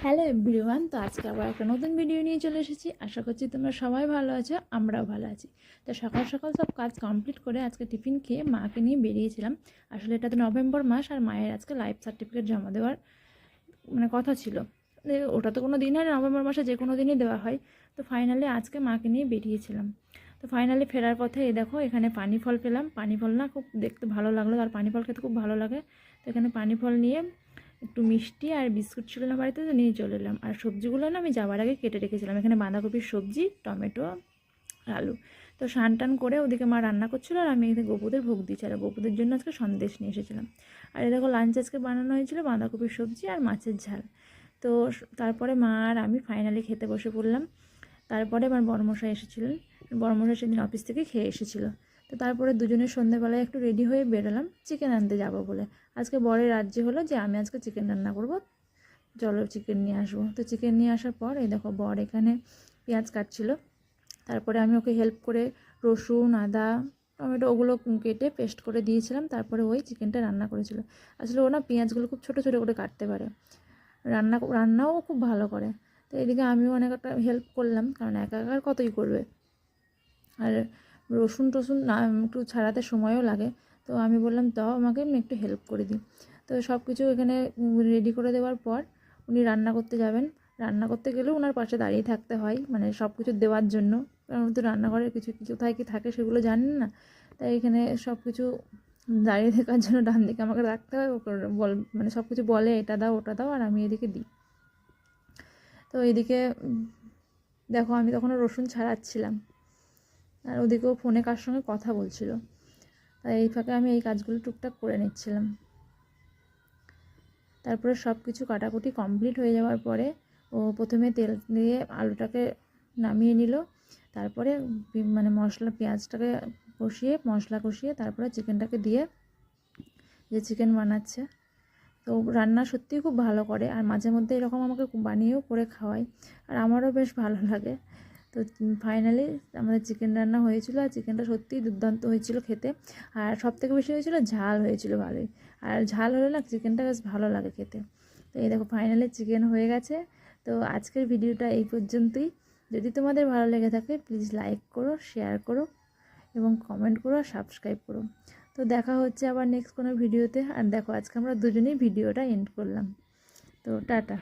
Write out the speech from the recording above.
Hello everyone, তো আজকে আবার একটা নতুন ভিডিও নিয়ে চলে এসেছি। আশা করছি তোমরা সবাই ভালো আছো, আমরাও ভালো আছি। তো সকাল সকাল সব কাজ কমপ্লিট করে আজকে টিফিন খেয়ে মাকে নিয়ে বেরিয়েছিলাম। আসলে এটা তো নভেম্বর মাস, আর মায়ের আজকে লাইফ সার্টিফিকেট জমা দেওয়ার কথা ছিল। ওটা তো কোনো দিন হয় না, নভেম্বর মাসে যে কোনো দিনই দেওয়া হয়। তো ফাইনালি আজকে মাকে নিয়ে বেরিয়েছিলাম। তো ফাইনালি ফেরার পথে এই দেখো এখানে পানি ফল পেলাম। পানি ফল না খুব দেখতে ভালো লাগলো, আর পানি ফল খেতে খুব ভালো লাগে। তো এখানে পানি ফল নিয়ে একটু মিষ্টি আর বিস্কুট ছিল না বাড়িতে, তো নিয়ে চলে এলাম। আর সবজিগুলো না আমি যাওয়ার আগে কেটে রেখেছিলাম। এখানে বাঁধাকপির সবজি, টমেটো, আলু। তো স্নান টান করে ওদিকে মা রান্না করছিলো, আর আমি এখানে গোপুদের ভোগ দিচ্ছি। আর গোপুদের জন্য আজকে সন্দেশ নিয়ে এসেছিলাম। আর এই দেখো লাঞ্চ আজকে বানানো হয়েছিল বাঁধাকপির সবজি আর মাছের ঝাল। তো তারপরে মা আর আমি ফাইনালি খেতে বসে পড়লাম। তারপরে আমার বড়মশাই এসেছিলেন। বড়মশাই সেদিন অফিস থেকে খেয়ে এসেছিলো। তো তারপরে দুজনের সন্ধ্যেবেলায় একটু রেডি হয়ে বেরোলাম চিকেন আনতে যাব বলে। আজকে বরের রাজ্যে হলো যে আমি আজকে চিকেন রান্না করব, চলো চিকেন নিয়ে আসবো। তো চিকেন নিয়ে আসার পর এই দেখো বর এখানে পেঁয়াজ কাটছিল। তারপরে আমি ওকে হেল্প করে রসুন, আদা, টমেটো ওগুলো কেটে পেস্ট করে দিয়েছিলাম। তারপরে ওই চিকেনটা রান্না করেছিল। আসলে ও না পেঁয়াজগুলো খুব ছোটো ছোটো করে কাটতে পারে, রান্নাও খুব ভালো করে। তো এদিকে আমিও অনেক একটা হেল্প করলাম, কারণ একা একা কতই করবে। আর রসুন টসুন না একটু ছাড়াতে সময়ও লাগে। তো আমি বললাম তাও আমাকে একটু হেল্প করে দিই। তো সব কিছু এখানে রেডি করে দেওয়ার পর উনি রান্না করতে যাবেন। রান্না করতে গেলেও ওনার পাশে দাঁড়িয়ে থাকতে হয়, মানে সব কিছু দেওয়ার জন্য। কারণ উনি তো রান্নাঘরে কিছু কোথায় কী থাকে সেগুলো জানেন না। তাই এখানে সব কিছু দাঁড়িয়ে থাকার জন্য ডান দিকে আমাকে রাখতে হয়। মানে সব কিছু বলে এটা দাও ওটা দাও, আর আমি এদিকে দিই। তো এদিকে দেখো আমি তখনও রসুন ছাড়াচ্ছিলাম, আর ওদিকেও ফোনে কার সঙ্গে কথা বলছিল। তাই এই ফাঁকে আমি এই কাজগুলো টুকটাক করে নিচ্ছিলাম। তারপরে সব কিছু কাটাকুটি কমপ্লিট হয়ে যাওয়ার পরে ও প্রথমে তেল দিয়ে আলুটাকে নামিয়ে নিল। তারপরে মানে মশলা পেঁয়াজটাকে মশলা কষিয়ে তারপরে চিকেনটাকে দিয়ে যে চিকেন বানাচ্ছে। তো রান্না সত্যিই খুব ভালো করে, আর মাঝে মধ্যে এরকম আমাকে বানিয়েও করে খাওয়ায়, আর আমারও বেশ ভালো লাগে। তো ফাইনালি আমাদের চিকেন রান্না হয়েছিল, আর চিকেনটা সত্যিই দুর্দান্ত হয়েছিল খেতে। আর সবথেকে বেশি হয়েছিল ঝাল হয়েছিল ভালোই। আর ঝাল হলে না চিকেনটা বেশ ভালো লাগে খেতে। তো এই দেখো ফাইনালি চিকেন হয়ে গেছে। তো আজকের ভিডিওটা এই পর্যন্তই। যদি তোমাদের ভালো লেগে থাকে প্লিজ লাইক করো, শেয়ার করো এবং কমেন্ট করো আর সাবস্ক্রাইব করো। তো দেখা হচ্ছে আবার নেক্সট কোনো ভিডিওতে। আর দেখো আজকে আমরা দুজনেই ভিডিওটা এন্ড করলাম। তো টাটা।